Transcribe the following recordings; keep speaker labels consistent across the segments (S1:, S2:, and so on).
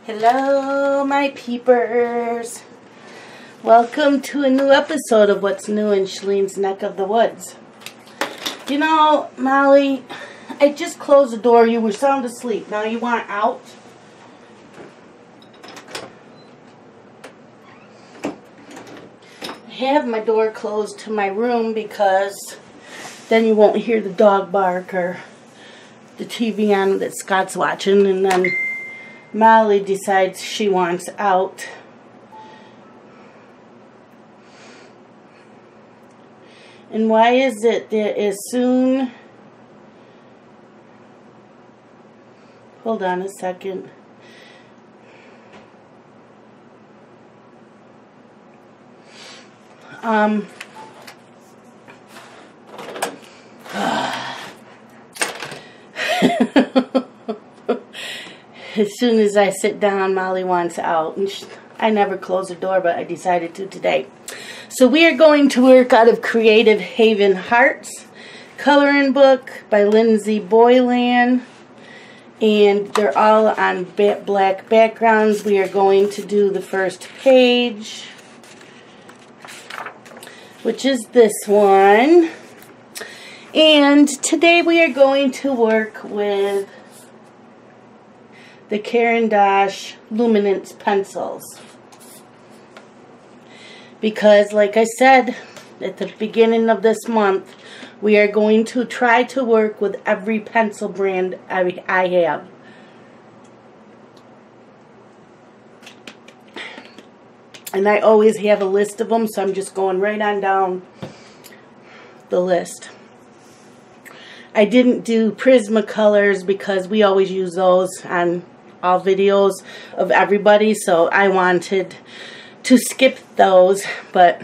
S1: Hello, my peepers. Welcome to a new episode of What's New in Shalene's Neck of the Woods. You know, Molly, I just closed the door. You were sound asleep. Now you want out? I have my door closed to my room because then you won't hear the dog bark or the TV on that Scott's watching, and then Molly decides she wants out. And why is it that as soon... Hold on a second. As soon as I sit down, Molly wants out. And I never close the door, but I decided to today. So we are going to work out of Creative Haven Hearts coloring book by Lindsay Boylan. And they're all on black backgrounds. We are going to do the first page, which is this one. And today we are going to work with the Caran d'Ache Luminance pencils. Because, like I said at the beginning of this month, we are going to try to work with every pencil brand I have. And I always have a list of them, so I'm just going right on down the list. I didn't do Prismacolors because we always use those on all videos of everybody, so I wanted to skip those, but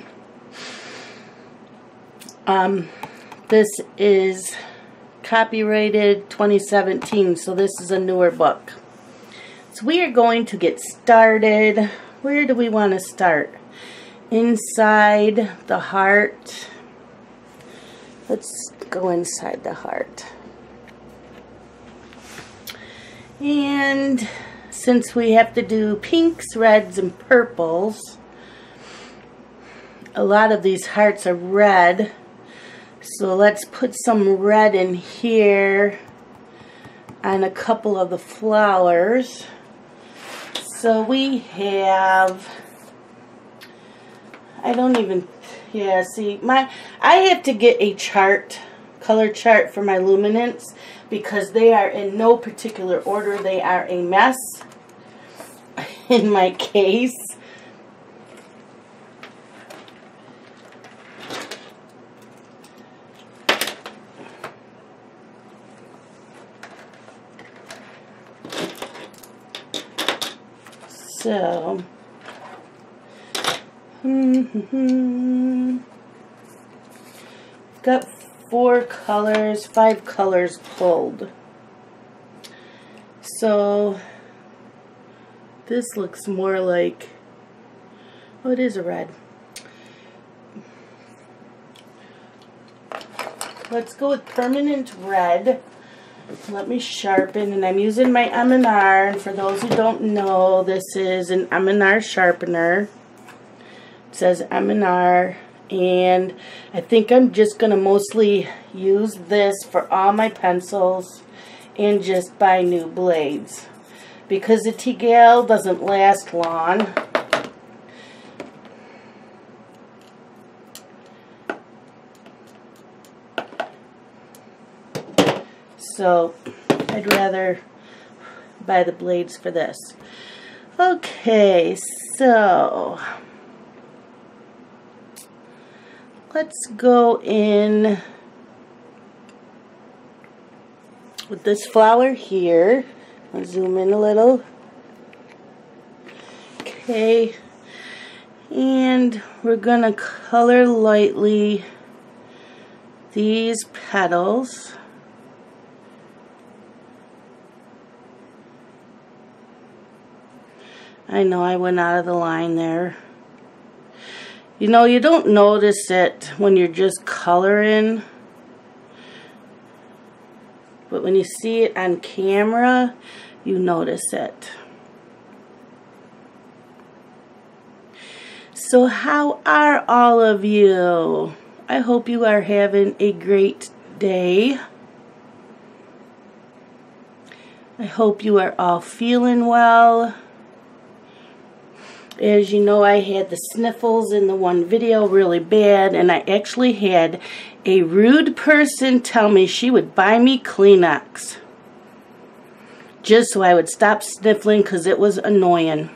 S1: this is copyrighted 2017, so this is a newer book. So we are going to get started. Where do we want to start? Inside the heart. Let's go inside the heart. And since we have to do pinks, reds, and purples, a lot of these hearts are red. So let's put some red in here on a couple of the flowers. So we have, I have to get a chart, color chart for my Luminance, because they are in no particular order. They are a mess in my case. So, got 5 colors pulled. So, this looks more like, oh, it is a red. Let's go with permanent red. Let me sharpen, and I'm using my M&R, and for those who don't know, this is an M&R sharpener. It says M&R, and I think I'm just going to mostly use this for all my pencils and just buy new blades, because the Tegel doesn't last long. So I'd rather buy the blades for this. Okay, so let's go in with this flower here. I'll zoom in a little. Okay, and we're gonna color lightly these petals. I know I went out of the line there. You know, you don't notice it when you're just coloring, but when you see it on camera, you notice it. So how are all of you? I hope you are having a great day. I hope you are all feeling well. As you know, I had the sniffles in the one video really bad, and I actually had a rude person tell me she would buy me Kleenex just so I would stop sniffling because it was annoying.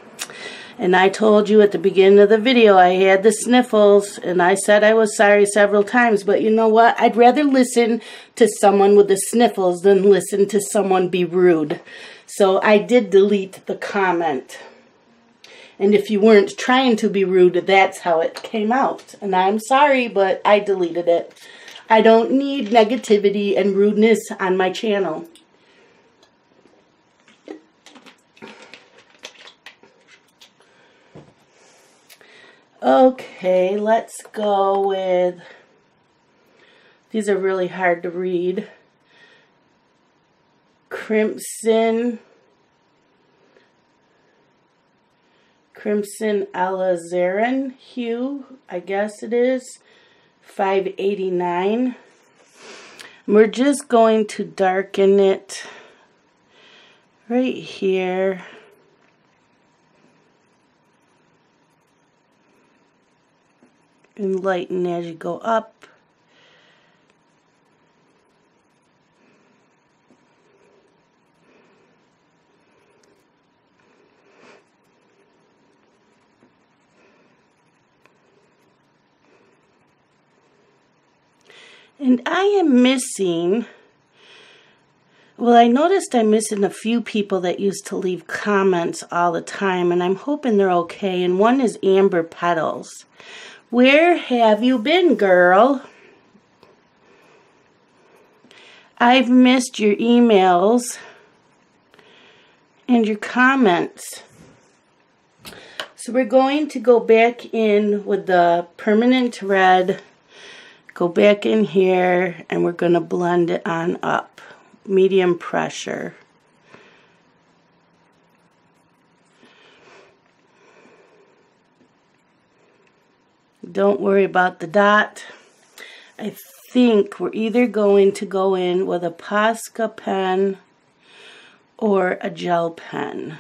S1: And I told you at the beginning of the video I had the sniffles, and I said I was sorry several times, but you know what? I'd rather listen to someone with the sniffles than listen to someone be rude. So I did delete the comment. And if you weren't trying to be rude, that's how it came out. And I'm sorry, but I deleted it. I don't need negativity and rudeness on my channel. Okay, let's go with, these are really hard to read. Crimson Alizarin hue, I guess it is, 589. We're just going to darken it right here. And lighten as you go up. And I am missing, well, I noticed I'm missing a few people that used to leave comments all the time, and I'm hoping they're okay. And one is Amber Petals. Where have you been, girl? I've missed your emails and your comments. So we're going to go back in with the permanent red. Go back in here and we're going to blend it on up. Medium pressure. Don't worry about the dot. I think we're either going to go in with a Posca pen or a gel pen.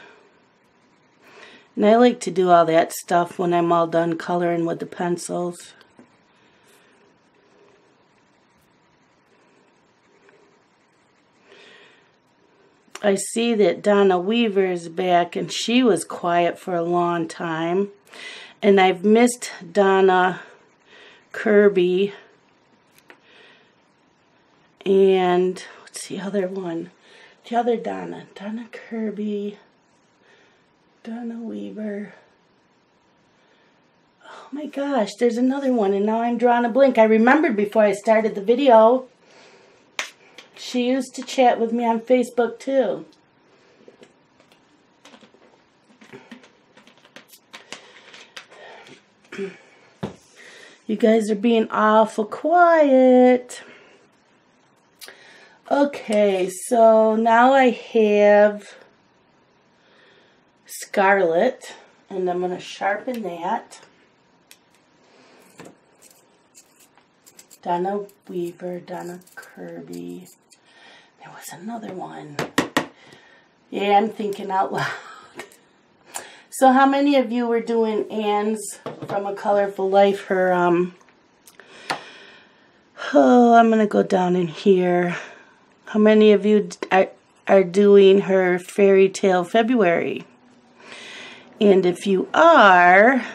S1: And I like to do all that stuff when I'm all done coloring with the pencils. I see that Donna Weaver is back, and she was quiet for a long time. And I've missed Donna Kirby. And what's the other one? The other Donna. Donna Kirby. Donna Weaver. Oh my gosh, there's another one, and now I'm drawing a blank. I remembered before I started the video. She used to chat with me on Facebook too. You guys are being awful quiet. Okay, so now I have Scarlet, and I'm going to sharpen that. Donna Weaver, Donna Kirby. There was another one. Yeah, I'm thinking out loud. So how many of you were doing Anne's from A Colorful Life, her, oh, I'm going to go down in here. How many of you are doing her Fairy Tale February? And if you are,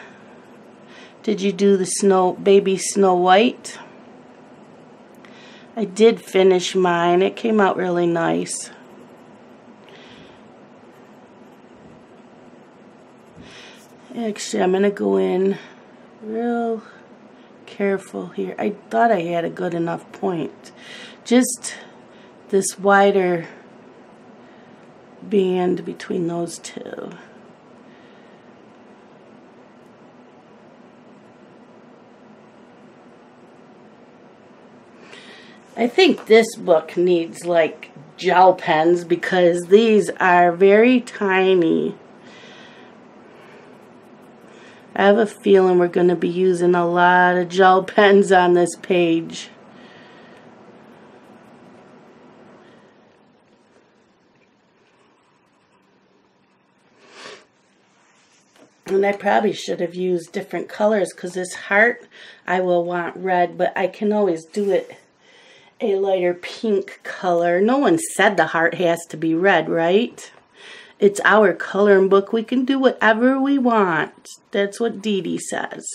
S1: did you do the baby Snow White? I did finish mine. It came out really nice. Actually, I'm going to go in real careful here. I thought I had a good enough point. Just this wider band between those two. I think this book needs like gel pens because these are very tiny. I have a feeling we're going to be using a lot of gel pens on this page. And I probably should have used different colors because this heart I will want red, but I can always do it a lighter pink color. No one said the heart has to be red, right? It's our coloring book. We can do whatever we want. That's what Dee Dee says.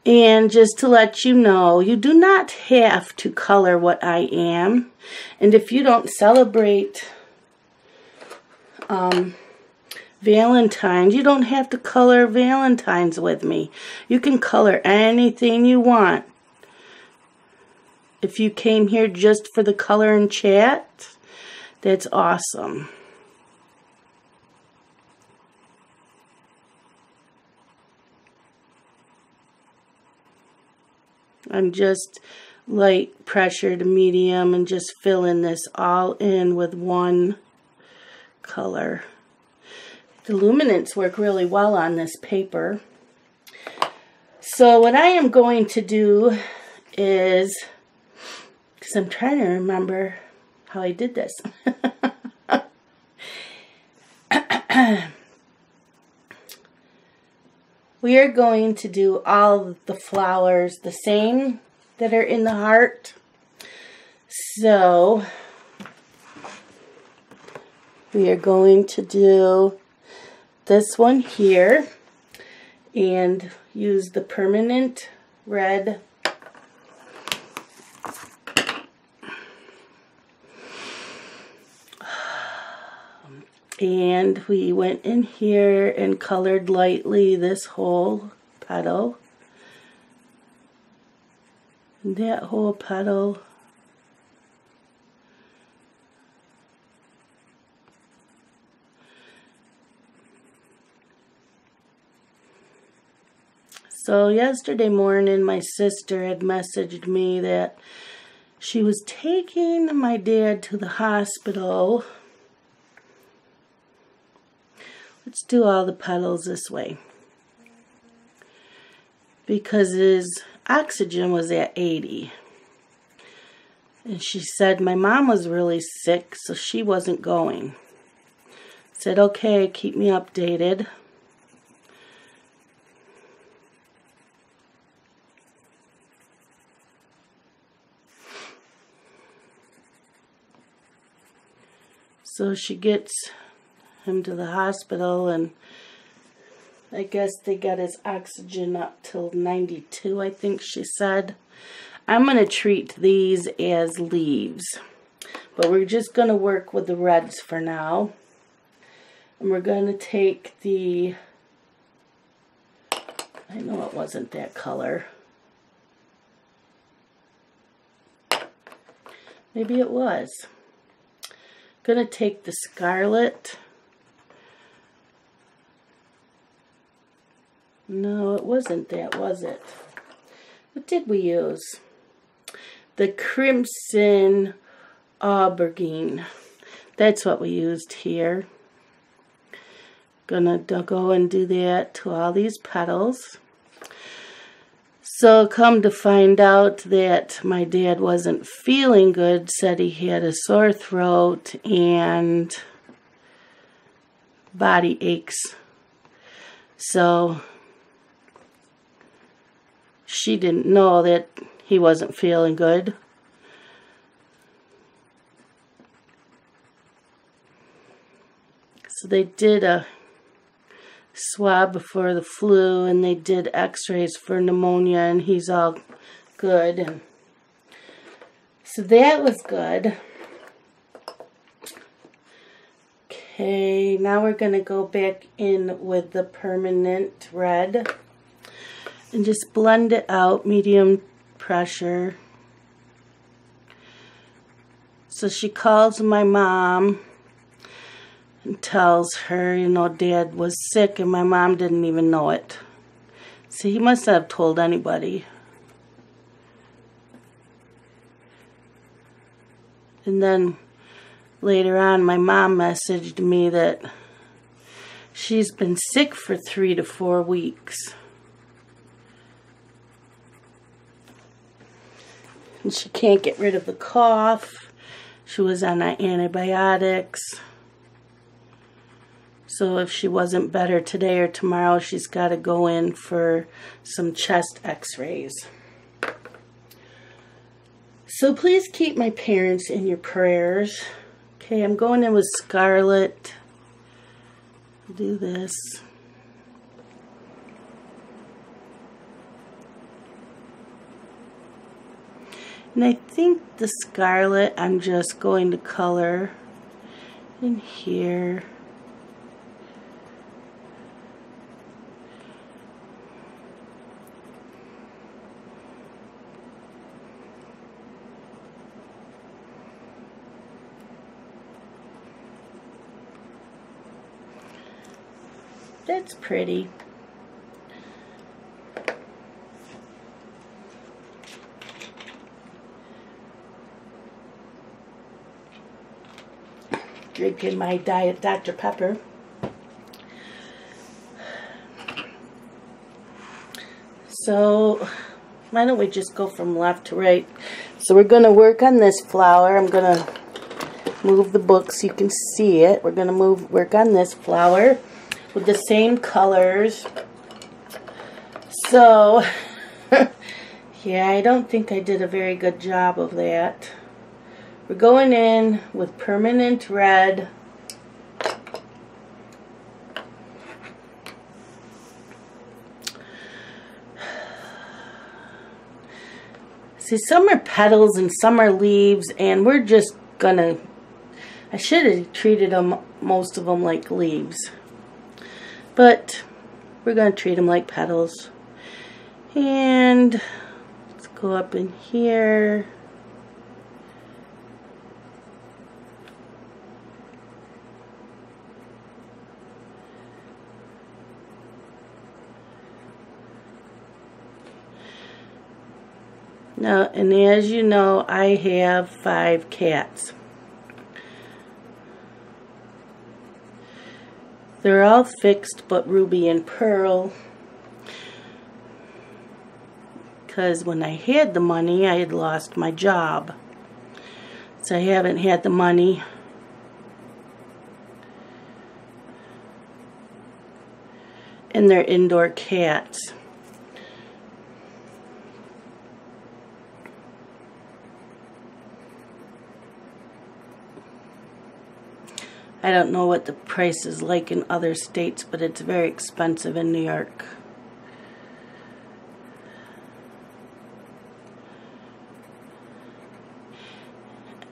S1: And just to let you know, you do not have to color what I am. And if you don't celebrate Valentine's, you don't have to color Valentine's with me. You can color anything you want. If you came here just for the color and chat, that's awesome. I'm just light pressure to medium and just filling this all in with one color. The Luminance work really well on this paper. So what I am going to do is, because I'm trying to remember how I did this. We are going to do all the flowers the same that are in the heart. So we are going to do this one here and use the permanent red. And we went in here and colored lightly this whole petal. And that whole petal. So yesterday morning my sister had messaged me that she was taking my dad to the hospital. Let's do all the petals this way. Because his oxygen was at 80. And she said my mom was really sick, so she wasn't going. Said, okay, keep me updated. So she gets him to the hospital, and I guess they got his oxygen up till 92, I think she said. I'm going to treat these as leaves, but we're just going to work with the reds for now. And we're going to take the, I know it wasn't that color. Maybe it was. Going to take the scarlet. No, it wasn't that, was it? What did we use? The crimson aubergine. That's what we used here. Gonna go and do that to all these petals. So come to find out that my dad wasn't feeling good, said he had a sore throat and body aches. So she didn't know that he wasn't feeling good. So they did a swab for the flu, and they did x-rays for pneumonia, and he's all good. And so that was good. Okay, now we're going to go back in with the permanent red and just blend it out, medium pressure. So she calls my mom and tells her, you know, Dad was sick, and my mom didn't even know it. So he must have told anybody. And then later on, my mom messaged me that She's been sick for 3 to 4 weeks. And she can't get rid of the cough. She was on antibiotics. So if she wasn't better today or tomorrow, she's got to go in for some chest x-rays. So please keep my parents in your prayers. Okay, I'm going in with Scarlet. Do this. And I think the Scarlet I'm just going to color in here. That's pretty. Drinking my Diet Dr. Pepper. So, why don't we just go from left to right? So we're going to work on this flower. I'm going to move the book so you can see it. We're going to work on this flower with the same colors. So, yeah, I don't think I did a very good job of that. We're going in with permanent red. See, some are petals and some are leaves, and we're just gonna, I should have treated them, most of them, like leaves. But we're going to treat them like petals. And let's go up in here. Now, and as you know, I have 5 cats. They're all fixed but Ruby and Pearl, because when I had the money, I had lost my job. So I haven't had the money. And they're indoor cats. I don't know what the price is like in other states, but it's very expensive in New York.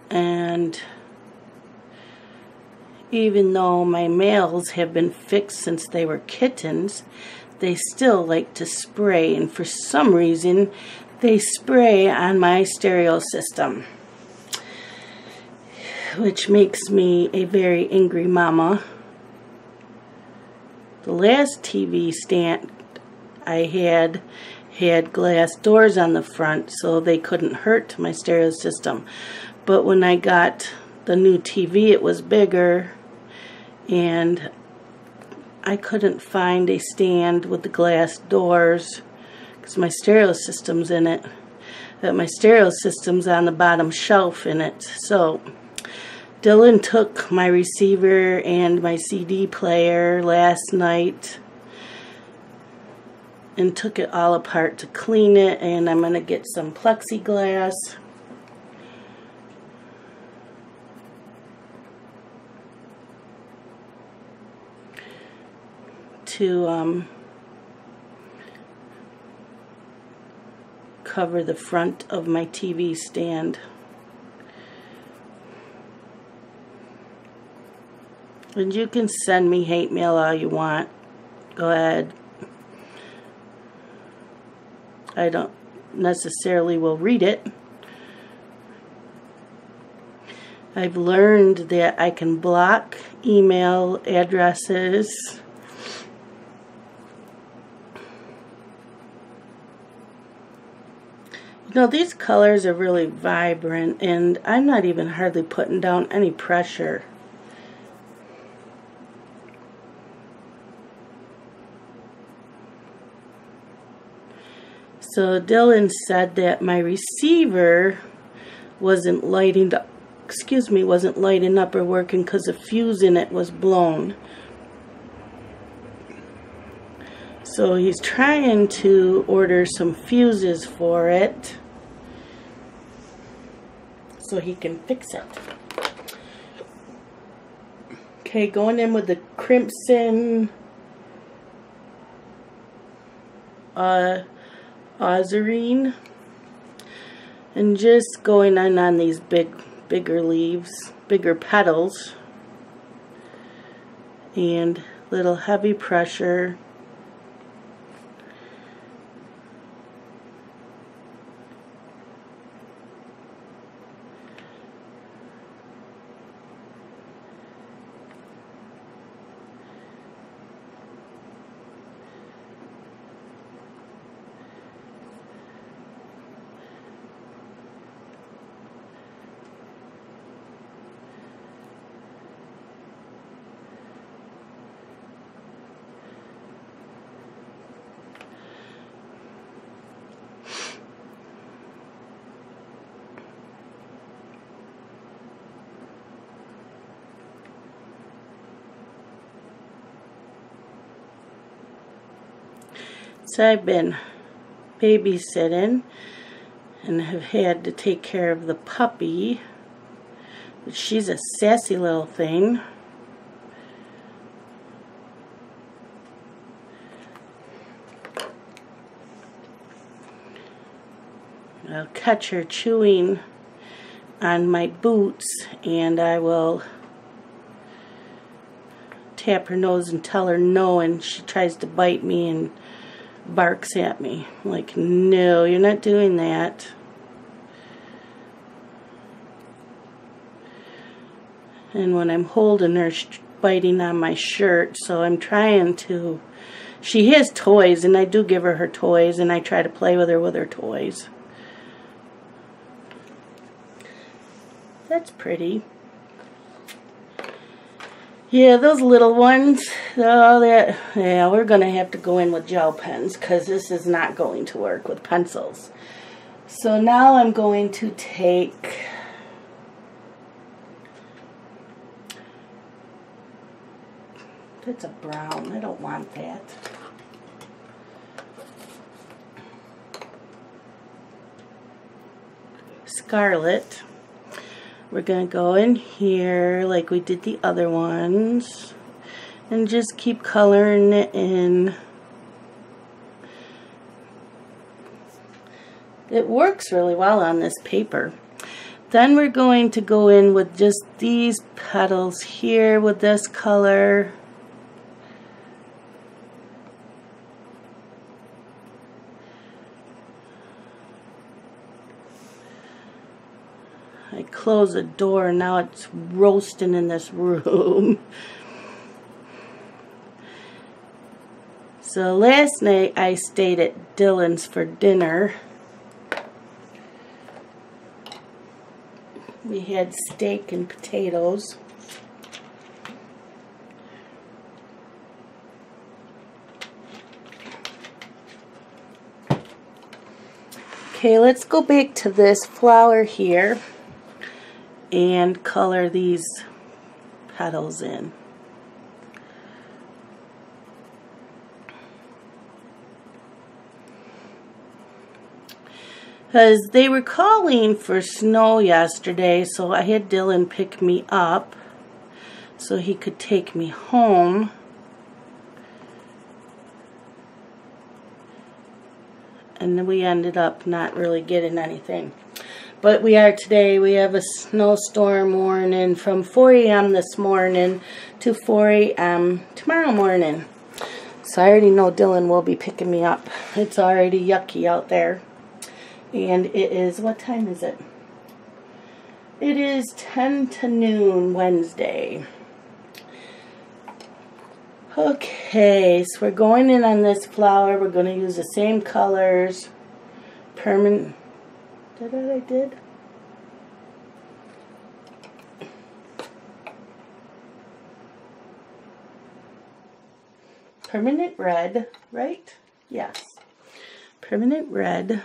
S1: And even though my males have been fixed since they were kittens, they still like to spray, and for some reason they spray on my stereo system, which makes me a very angry mama. The last TV stand I had glass doors on the front, so they couldn't hurt my stereo system. But when I got the new TV, it was bigger, and I couldn't find a stand with the glass doors because my stereo system's in it. But my stereo system's on the bottom shelf in it. So Dylan took my receiver and my CD player last night and took it all apart to clean it, and I'm going to get some plexiglass to cover the front of my TV stand. And you can send me hate mail all you want. Go ahead. I don't necessarily will read it. I've learned that I can block email addresses. You know, these colors are really vibrant, and I'm not even hardly putting down any pressure. So Dylan said that my receiver wasn't lighting up, wasn't lighting up or working because the fuse in it was blown. So he's trying to order some fuses for it so he can fix it. Okay, going in with the crimson ozarine, and just going on these bigger leaves, bigger petals, and little heavy pressure. So I've been babysitting and have had to take care of the puppy. But she's a sassy little thing. I'll catch her chewing on my boots, and I will tap her nose and tell her no, and she tries to bite me and barks at me. I'm like, no, you're not doing that. And when I'm holding her, she's biting on my shirt, so I'm trying to... She has toys, and I do give her toys, and I try to play with her toys. That's pretty. Yeah, those little ones, oh, yeah, we're going to have to go in with gel pens because this is not going to work with pencils. So now I'm going to take that's a brown. I don't want that. Scarlet. We're going to go in here like we did the other ones and just keep coloring it in. It works really well on this paper. Then we're going to go in with just these petals here with this color. I closed the door, now it's roasting in this room. So last night I stayed at Dylan's for dinner. We had steak and potatoes. Okay, let's go back to this flower here and color these petals in. Because they were calling for snow yesterday, so I had Dylan pick me up so he could take me home. And then we ended up not really getting anything. But we are today, we have a snowstorm warning from 4 a.m. this morning to 4 a.m. tomorrow morning. So I already know Dylan will be picking me up. It's already yucky out there. And it is, what time is it? It is 10 to noon Wednesday. Okay, so we're going in on this flower. We're going to use the same colors. Permanent. Did I did? Permanent red, right? Yes. permanent red.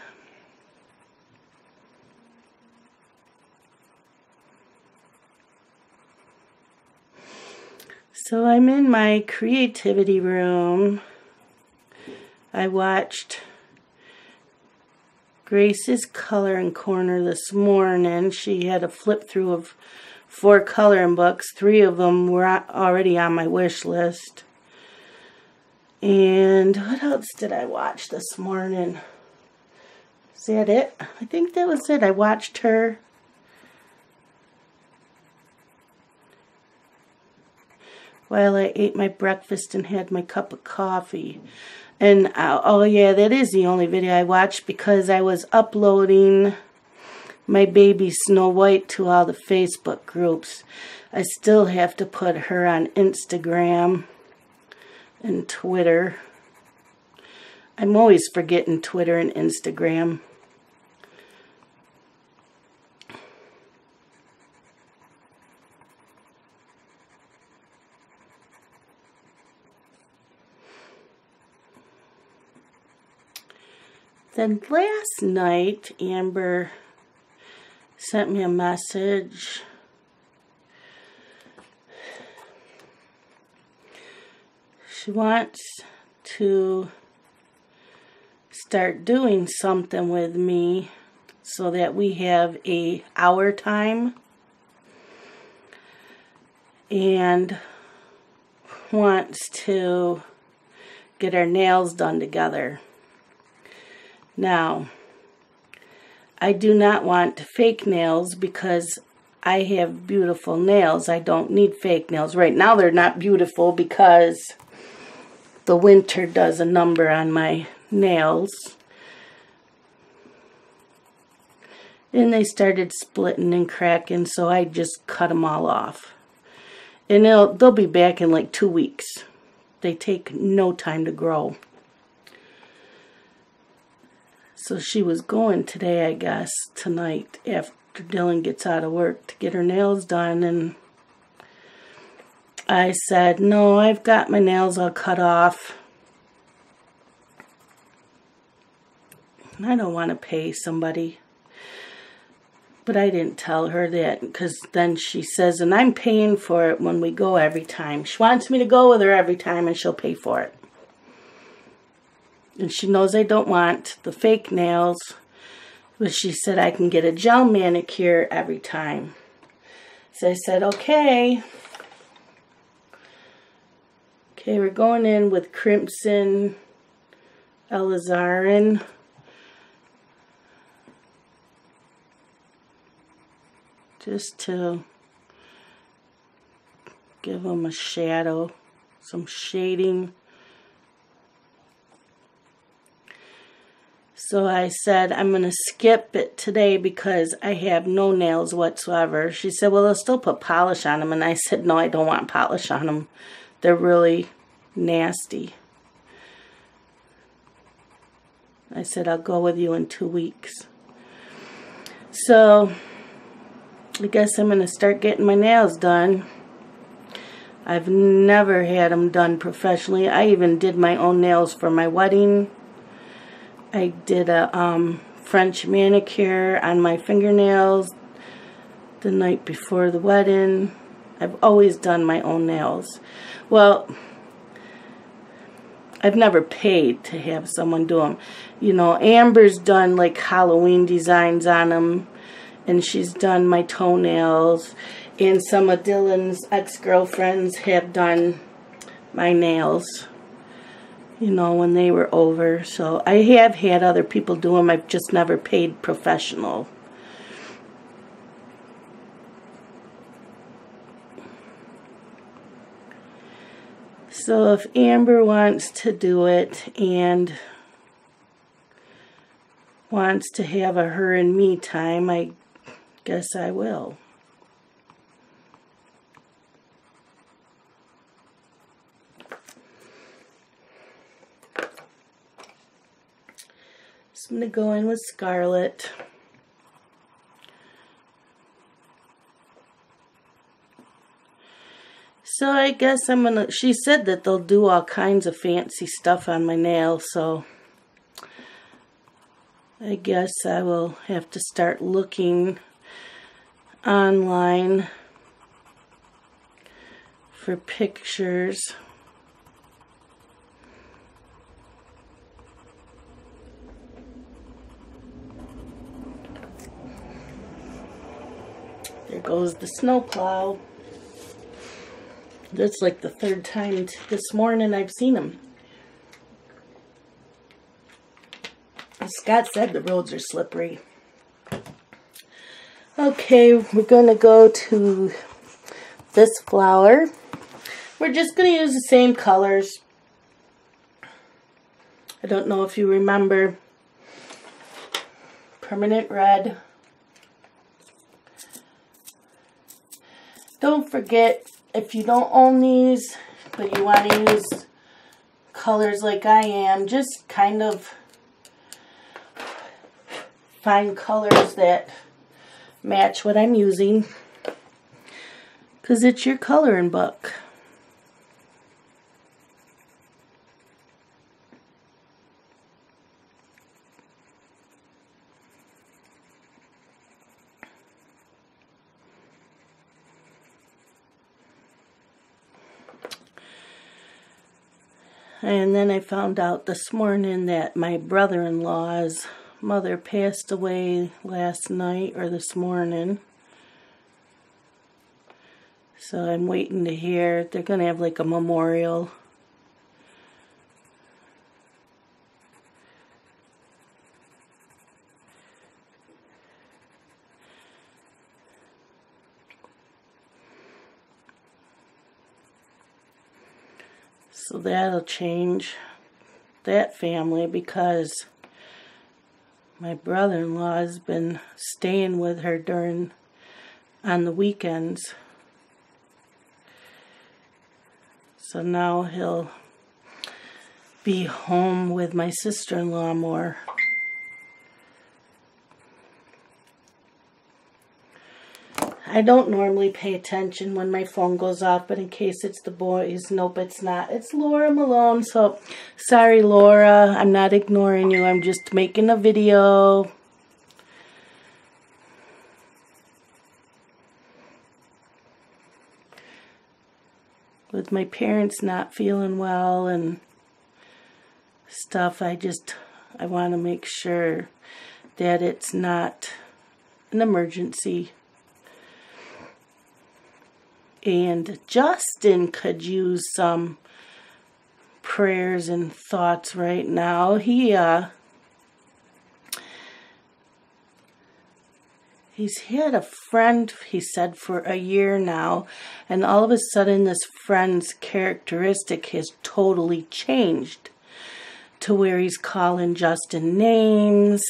S1: So I'm in my creativity room. I watched Grace's coloring corner this morning. She had a flip through of 4 coloring books. 3 of them were already on my wish list. And what else did I watch this morning? Is that it? I think that was it. I watched her. While I ate my breakfast and had my cup of coffee. And, oh yeah, that is the only video I watched because I was uploading my baby Snow White to all the Facebook groups. I still have to put her on Instagram and Twitter. I'm always forgetting Twitter and Instagram. Then last night, Amber sent me a message. She wants to start doing something with me so that we have an hour time, and wants to get our nails done together. Now, I do not want fake nails because I have beautiful nails. I don't need fake nails. Right now they're not beautiful because the winter does a number on my nails. And they started splitting and cracking, so I just cut them all off. And they'll be back in like 2 weeks. They take no time to grow. So she was going today, I guess, tonight after Dylan gets out of work to get her nails done. And I said, no, I've got my nails all cut off. I don't want to pay somebody. But I didn't tell her that because then she says, and I'm paying for it when we go every time. She wants me to go with her every time and she'll pay for it. And she knows I don't want the fake nails. But she said I can get a gel manicure every time. So I said, okay. Okay, we're going in with Crimson Alizarin. Just to give them a shadow, some shading. So I said, I'm going to skip it today because I have no nails whatsoever. She said, well, they'll still put polish on them. And I said, no, I don't want polish on them. They're really nasty. I said, I'll go with you in 2 weeks. So I guess I'm going to start getting my nails done. I've never had them done professionally. I even did my own nails for my wedding. I did a French manicure on my fingernails the night before the wedding. I've always done my own nails. Well, I've never paid to have someone do them. You know, Amber's done like Halloween designs on them. And she's done my toenails. And some of Dylan's ex-girlfriends have done my nails. You know, when they were over. So I have had other people do them. I've just never paid professional. So if Amber wants to do it and wants to have a her and me time, I guess I will. So I'm going to go in with Scarlet. So I guess I'm going to, she said that they'll do all kinds of fancy stuff on my nails, so I guess I will have to start looking online for pictures. There goes the snowplow. That's like the third time this morning I've seen him. Scott said the roads are slippery. Okay, we're going to go to this flower. We're just going to use the same colors. I don't know if you remember. Permanent red. Don't forget, if you don't own these, but you want to use colors like I am, just kind of find colors that match what I'm using, because it's your coloring book. And then I found out this morning that my brother-in-law's mother passed away last night or this morning. So I'm waiting to hear. They're going to have like a memorial. So that'll change that family, because my brother-in-law has been staying with her on the weekends. So now he'll be home with my sister-in-law more. I don't normally pay attention when my phone goes off, but in case it's the boys, nope, it's not. It's Laura Malone, so sorry, Laura. I'm not ignoring you. I'm just making a video. With my parents not feeling well and stuff, I want to make sure that it's not an emergency. And Justin could use some prayers and thoughts right now. He's had a friend, he said, for a year now, and all of a sudden this friend's characteristic has totally changed to where he's calling Justin names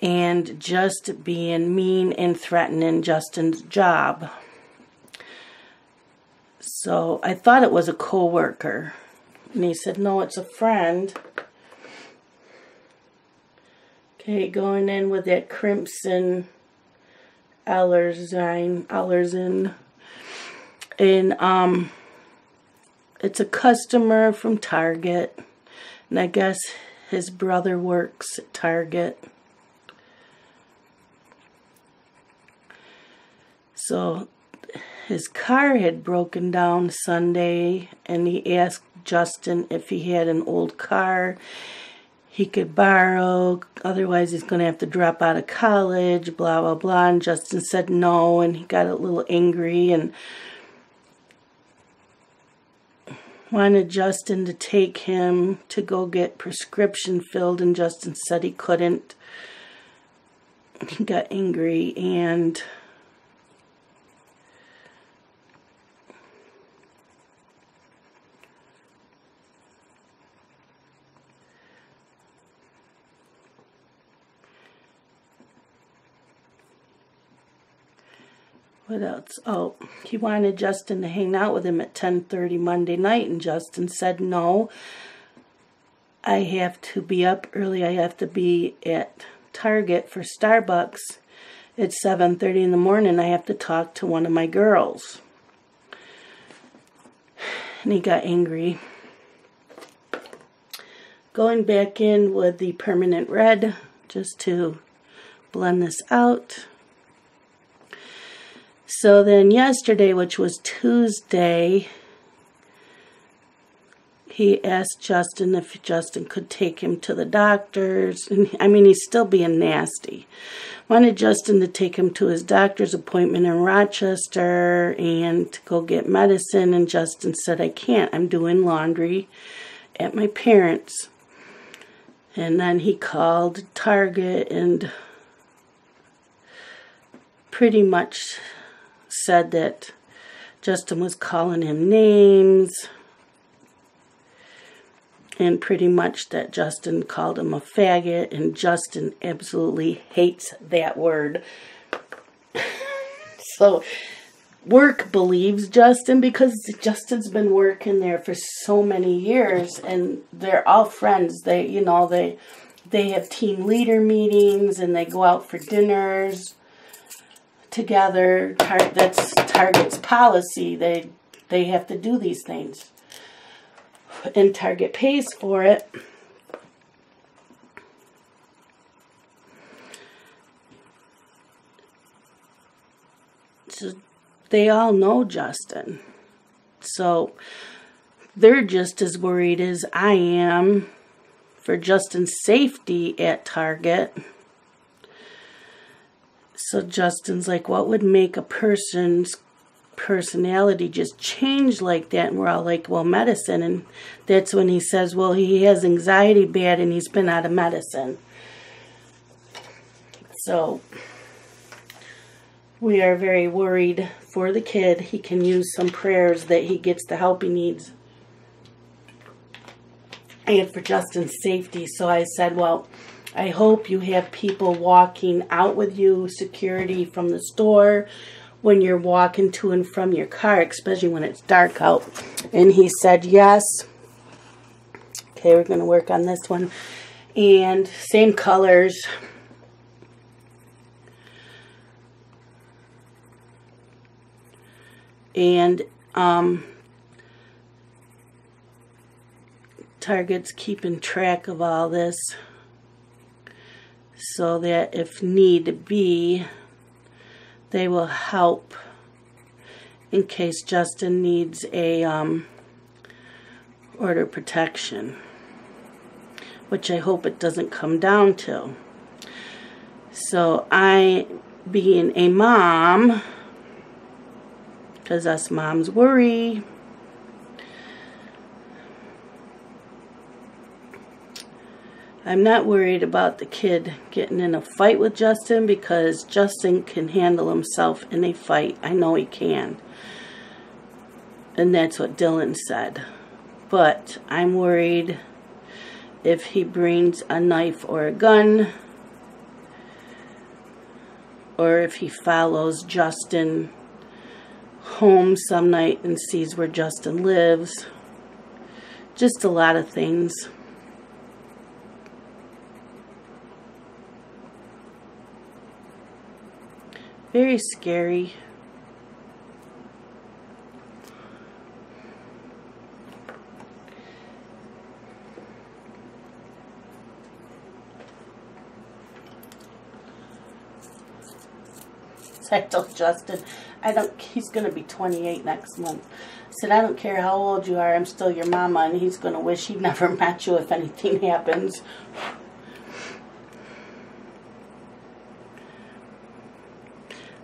S1: and just being mean and threatening Justin's job. So I thought it was a co-worker. And he said, no, it's a friend. Okay, going in with that crimson Allerzen. And it's a customer from Target. And I guess his brother works at Target. So his car had broken down Sunday, and he asked Justin if he had an old car he could borrow, otherwise he's going to have to drop out of college, blah, blah, blah. And Justin said no, and he got a little angry and wanted Justin to take him to go get prescription filled, and Justin said he couldn't. He got angry, and what else? Oh, he wanted Justin to hang out with him at 10:30 Monday night, and Justin said, no, I have to be up early. I have to be at Target for Starbucks at 7:30 in the morning. I have to talk to one of my girls. And he got angry. Going back in with the permanent red just to blend this out. So then yesterday, which was Tuesday, he asked Justin if Justin could take him to the doctors. And I mean, he's still being nasty. Wanted Justin to take him to his doctor's appointment in Rochester and to go get medicine. And Justin said, I can't. I'm doing laundry at my parents'. And then he called Target and pretty much said that Justin was calling him names. And pretty much that Justin called him a faggot, and Justin absolutely hates that word. So, work believes Justin because Justin's been working there for so many years, and they're all friends. They have team leader meetings, and they go out for dinners together. That's Target's policy. They have to do these things. And Target pays for it. So they all know Justin. So they're just as worried as I am for Justin's safety at Target. So Justin's like, what would make a person's personality just change like that? And we're all like, well, medicine. And that's when he says, well, he has anxiety bad and he's been out of medicine. So we are very worried for the kid. He can use some prayers that he gets the help he needs, and for Justin's safety. So I said, well, I hope you have people walking out with you, security from the store, when you're walking to and from your car, especially when it's dark out. And he said yes. Okay, we're going to work on this one. And same colors. And Target's keeping track of all this so that if need be, they will help in case Justin needs a order protection, which I hope it doesn't come down to. So I, being a mom, because us moms worry, I'm not worried about the kid getting in a fight with Justin because Justin can handle himself in a fight. I know he can. And that's what Dylan said. But I'm worried if he brings a knife or a gun, or if he follows Justin home some night and sees where Justin lives. Just a lot of things. Very scary. So I told Justin, he's going to be 28 next month. I said, I don't care how old you are, I'm still your mama, and he's going to wish he'd never met you if anything happens.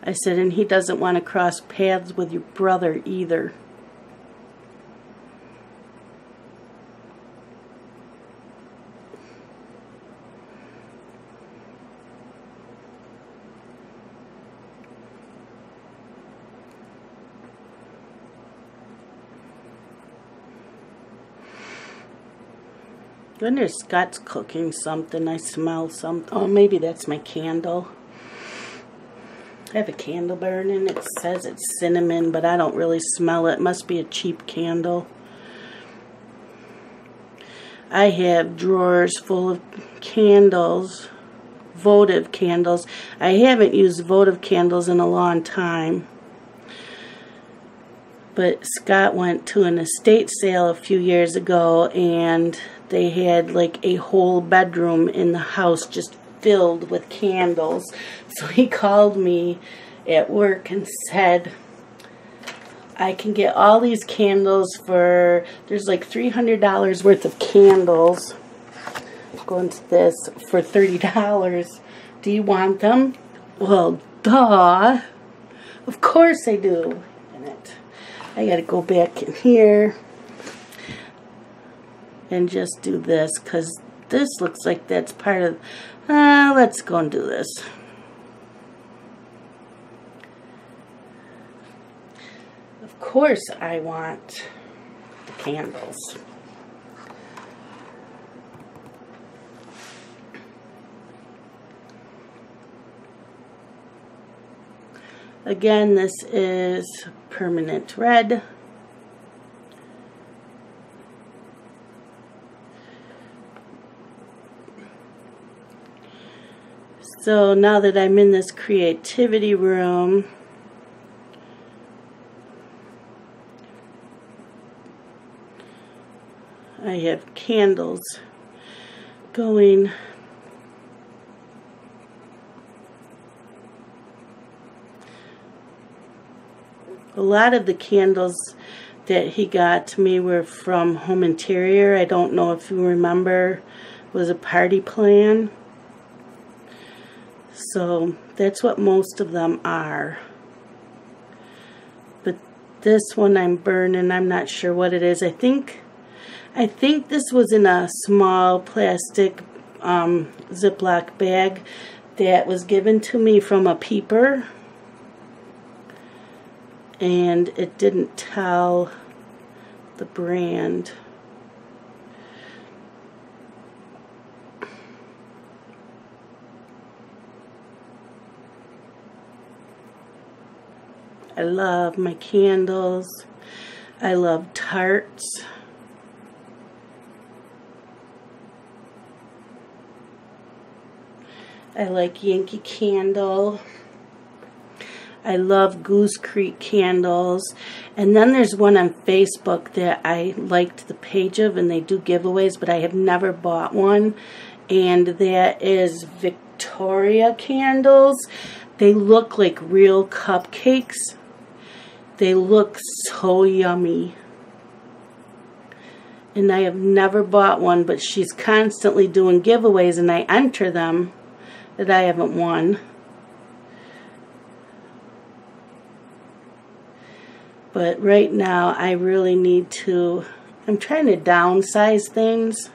S1: I said, and he doesn't want to cross paths with your brother either. I wonder if Scott's cooking something. I smell something. Oh, maybe that's my candle. I have a candle burning. It says it's cinnamon, but I don't really smell it. It must be a cheap candle. I have drawers full of candles, votive candles. I haven't used votive candles in a long time. But Scott went to an estate sale a few years ago, and they had like a whole bedroom in the house just filled with candles. So he called me at work and said, I can get all these candles for, there's like $300 worth of candles. Going to this for $30. Do you want them? Well, duh. Of course I do. I gotta go back in here and just do this, because this looks like that's part of, let's go and do this. Of course I want the candles. Again, this is permanent red. So now that I'm in this creativity room, I have candles going. A lot of the candles that he got to me were from Home Interior. I don't know if you remember, it was a party plan. So that's what most of them are. But this one I'm burning, I'm not sure what it is. I think this was in a small plastic Ziploc bag that was given to me from a peeper. And it didn't tell the brand. I love my candles. I love tarts. I like Yankee Candle. I love Goose Creek candles. And then there's one on Facebook that I liked the page of, and they do giveaways, but I have never bought one. And that is Victoria candles. They look like real cupcakes. They look so yummy. And I have never bought one, but she's constantly doing giveaways, and I enter them, that I haven't won. But right now, I really need to, I'm trying to downsize things.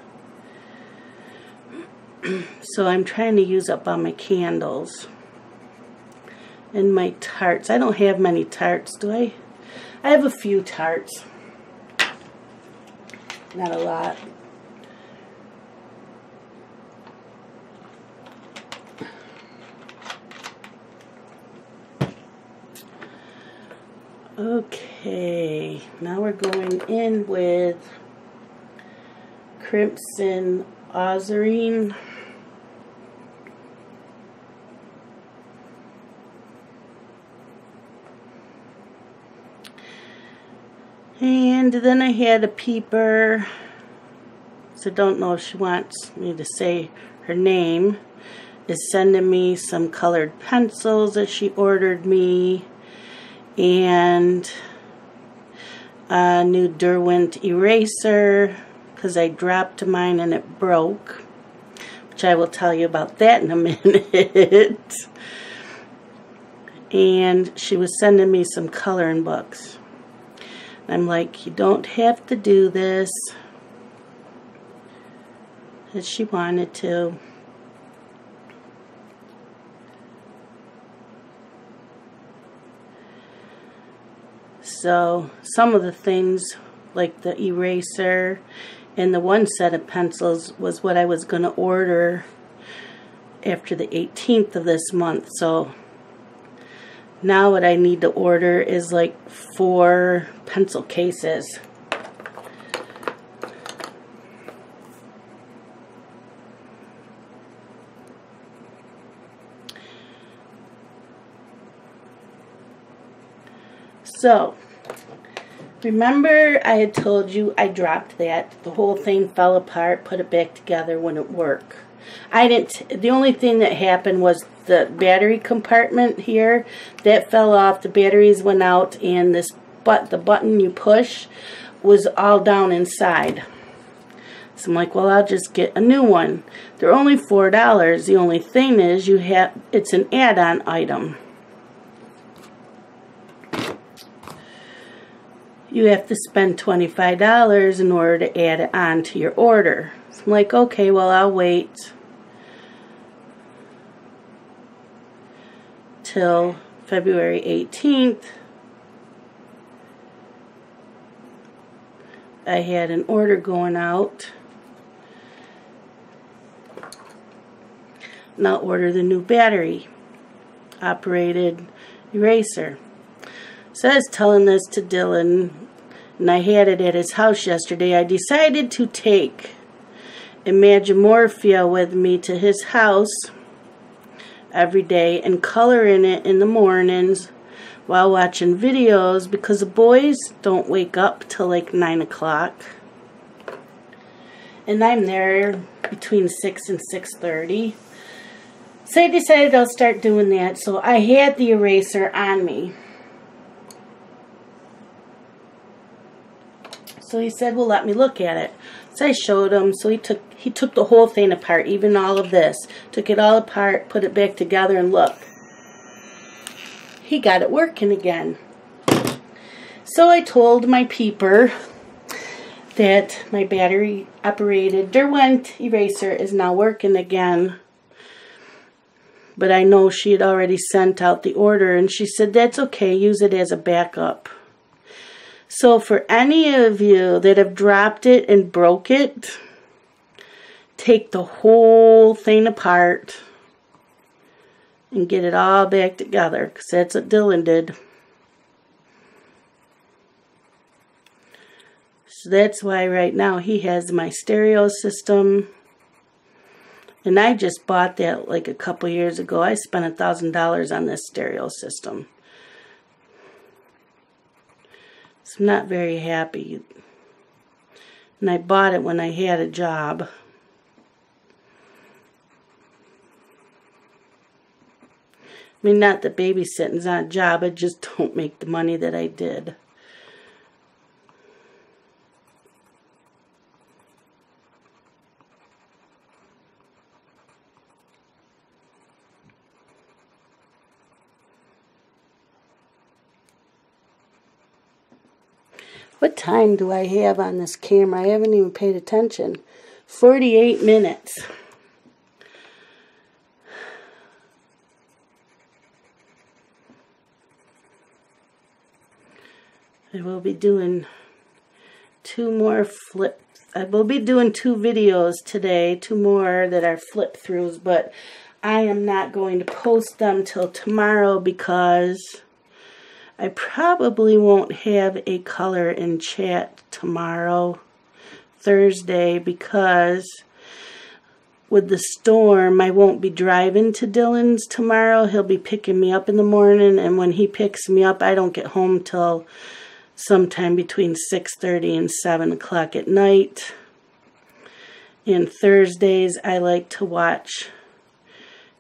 S1: So I'm trying to use up all my candles. And my tarts. I don't have many tarts, do I? I have a few tarts. Not a lot. Okay, now we're going in with Crimson Ozarine. And then I had a peeper, so don't know if she wants me to say her name, is sending me some colored pencils that she ordered me, and a new Derwent eraser, because I dropped mine and it broke, which I will tell you about that in a minute. And she was sending me some coloring books. I'm like, you don't have to do this. But she wanted to. So some of the things, like the eraser and the one set of pencils, was what I was going to order after the 18th of this month. So now what I need to order is like 4 pencil cases. So Remember I had told you I dropped that. The whole thing fell apart, put it back together, wouldn't work. The only thing that happened was the battery compartment here, that fell off, the batteries went out, and the button you push was all down inside. So I'm like, well, I'll just get a new one. They're only $4. The only thing is it's an add-on item. You have to spend $25 in order to add it on to your order. So I'm like, okay, well, I'll wait till February 18th. I had an order going out. And I'll order the new battery operated eraser. So I was telling this to Dylan, and I had it at his house yesterday. I decided to take Imagimorphia with me to his house every day and color in it in the mornings while watching videos, because the boys don't wake up till like 9 o'clock. And I'm there between 6 and 6:30. So I decided I'll start doing that. So I had the eraser on me. So he said, well, let me look at it. So I showed him. So he took the whole thing apart, even all of this. Took it all apart, put it back together, and look. He got it working again. So I told my peeper that my battery operated Derwent eraser is now working again. But I know she had already sent out the order, and she said, that's okay, use it as a backup. So for any of you that have dropped it and broke it, take the whole thing apart and get it all back together, because that's what Dylan did. So that's why right now he has my stereo system. And I just bought that like a couple years ago. I spent $1,000 on this stereo system. So I'm not very happy. And I bought it when I had a job. I mean, not that babysitting's not a job, I just don't make the money that I did. What time do I have on this camera? I haven't even paid attention. 48 minutes. I will be doing I will be doing 2 videos today, 2 more that are flip throughs, but I am not going to post them till tomorrow because I probably won't have a color in chat tomorrow, Thursday, because with the storm, I won't be driving to Dylan's tomorrow. He'll be picking me up in the morning, and when he picks me up, I don't get home till sometime between 6:30 and 7 o'clock at night. And Thursdays, I like to watch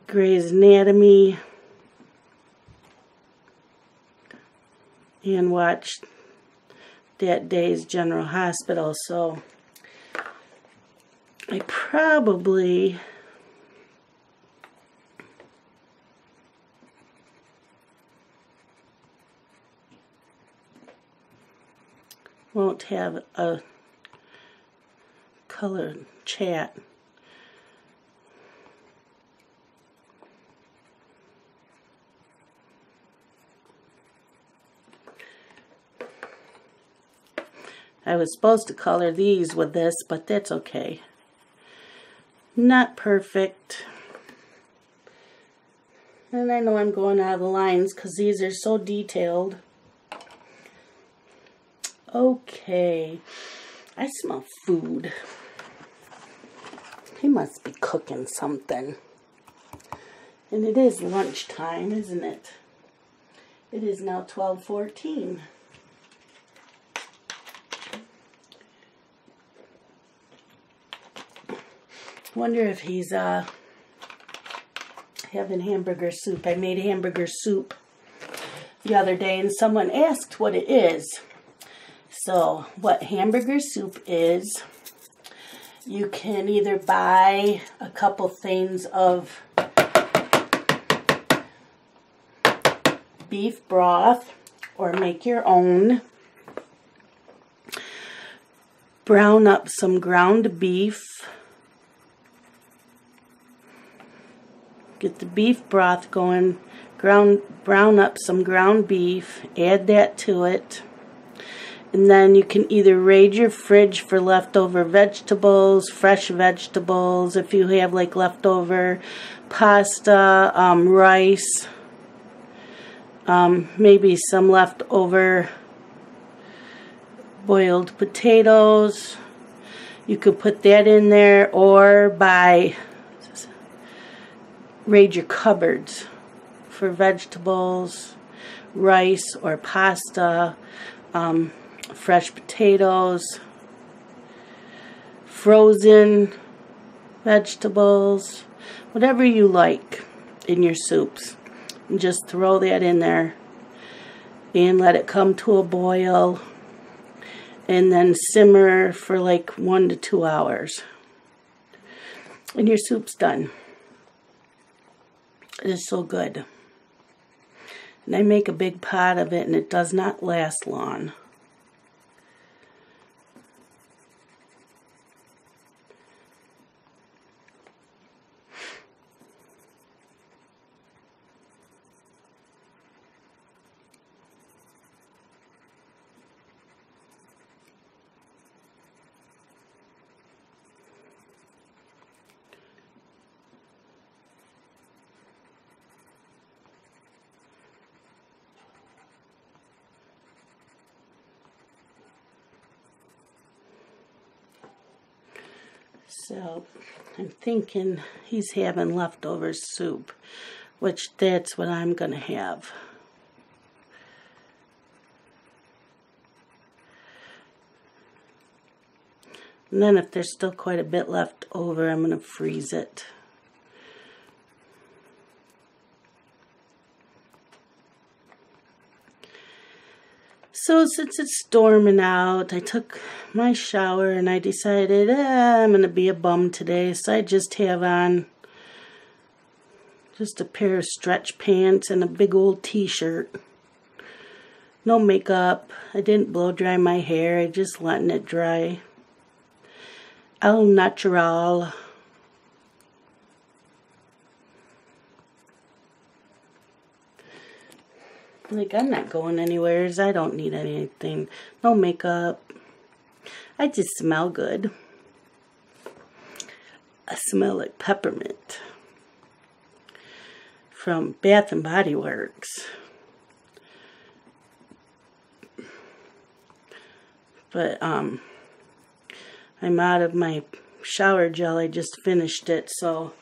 S1: Grey's Anatomy and watch that day's General Hospital. So I probably won't have a color chat. I was supposed to color these with this, but that's okay. Not perfect. And I know I'm going out of the lines because these are so detailed. Okay. I smell food. He must be cooking something. And it is lunchtime, isn't it? It is now 12:14. Wonder if he's having hamburger soup. I made hamburger soup the other day and someone asked what it is. So what hamburger soup is, you can either buy a couple things of beef broth or make your own. Brown up some ground beef. Get the beef broth going. Brown up some ground beef. Add that to it. And then you can either raid your fridge for leftover vegetables, fresh vegetables, if you have like leftover pasta, rice, maybe some leftover boiled potatoes. You could put that in there, or raid your cupboards for vegetables, rice or pasta, fresh potatoes, frozen vegetables, whatever you like in your soups. And just throw that in there and let it come to a boil and then simmer for like 1 to 2 hours. And your soup's done. It is so good. And I make a big pot of it and it does not last long. So I'm thinking he's having leftover soup, which that's what I'm going to have. And then if there's still quite a bit left over, I'm going to freeze it. So since it's storming out, I took my shower and I decided I'm going to be a bum today. So I just have on just a pair of stretch pants and a big old t-shirt. No makeup. I didn't blow dry my hair. I just letting it dry. Au natural. Like, I'm not going anywhere. I don't need anything. No makeup. I just smell good. I smell like peppermint. From Bath and Body Works. But, I'm out of my shower gel. I just finished it, so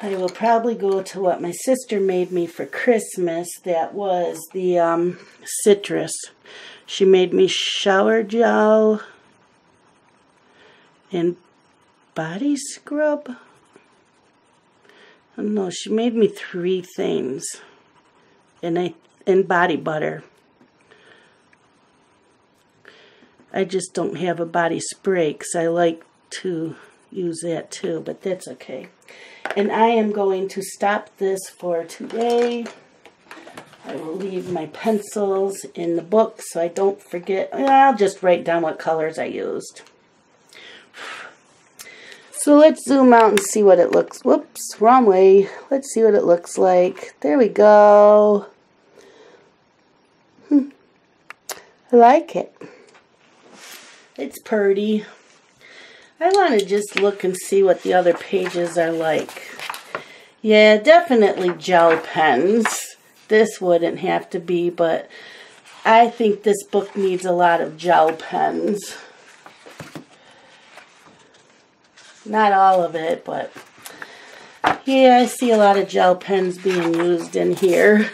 S1: I will probably go to what my sister made me for Christmas. That was the citrus. She made me shower gel and body scrub. I don't know. She made me 3 things, and body butter. I just don't have a body spray because I like to use that too, but that's okay. And I am going to stop this for today. I will leave my pencils in the book so I don't forget. I'll just write down what colors I used. So let's zoom out and see what it looks. Whoops, wrong way. Let's see what it looks like. There we go. I like it. It's pretty. I want to just look and see what the other pages are like. Yeah, definitely gel pens. This wouldn't have to be, but I think this book needs a lot of gel pens. Not all of it, but yeah, I see a lot of gel pens being used in here.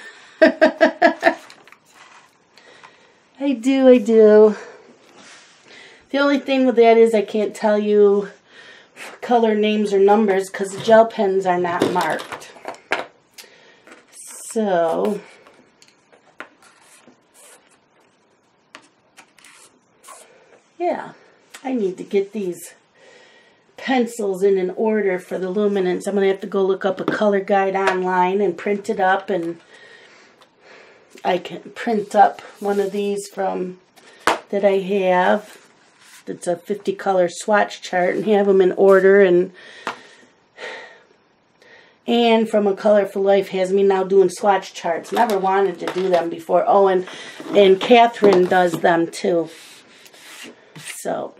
S1: I do. The only thing with that is I can't tell you color names or numbers because the gel pens are not marked. So, yeah, I need to get these pencils in an order for the Luminance. I'm going to have to go look up a color guide online and print it up, and I can print up one of these from that I have. It's a 50 color swatch chart and have them in order, and from A Colorful Life has me now doing swatch charts. Never wanted to do them before. Oh, and Catherine does them too. So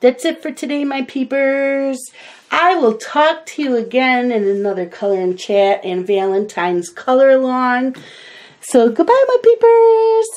S1: that's it for today, my peepers. I will talk to you again in another color and chat and Valentine's color along. So goodbye, my peepers.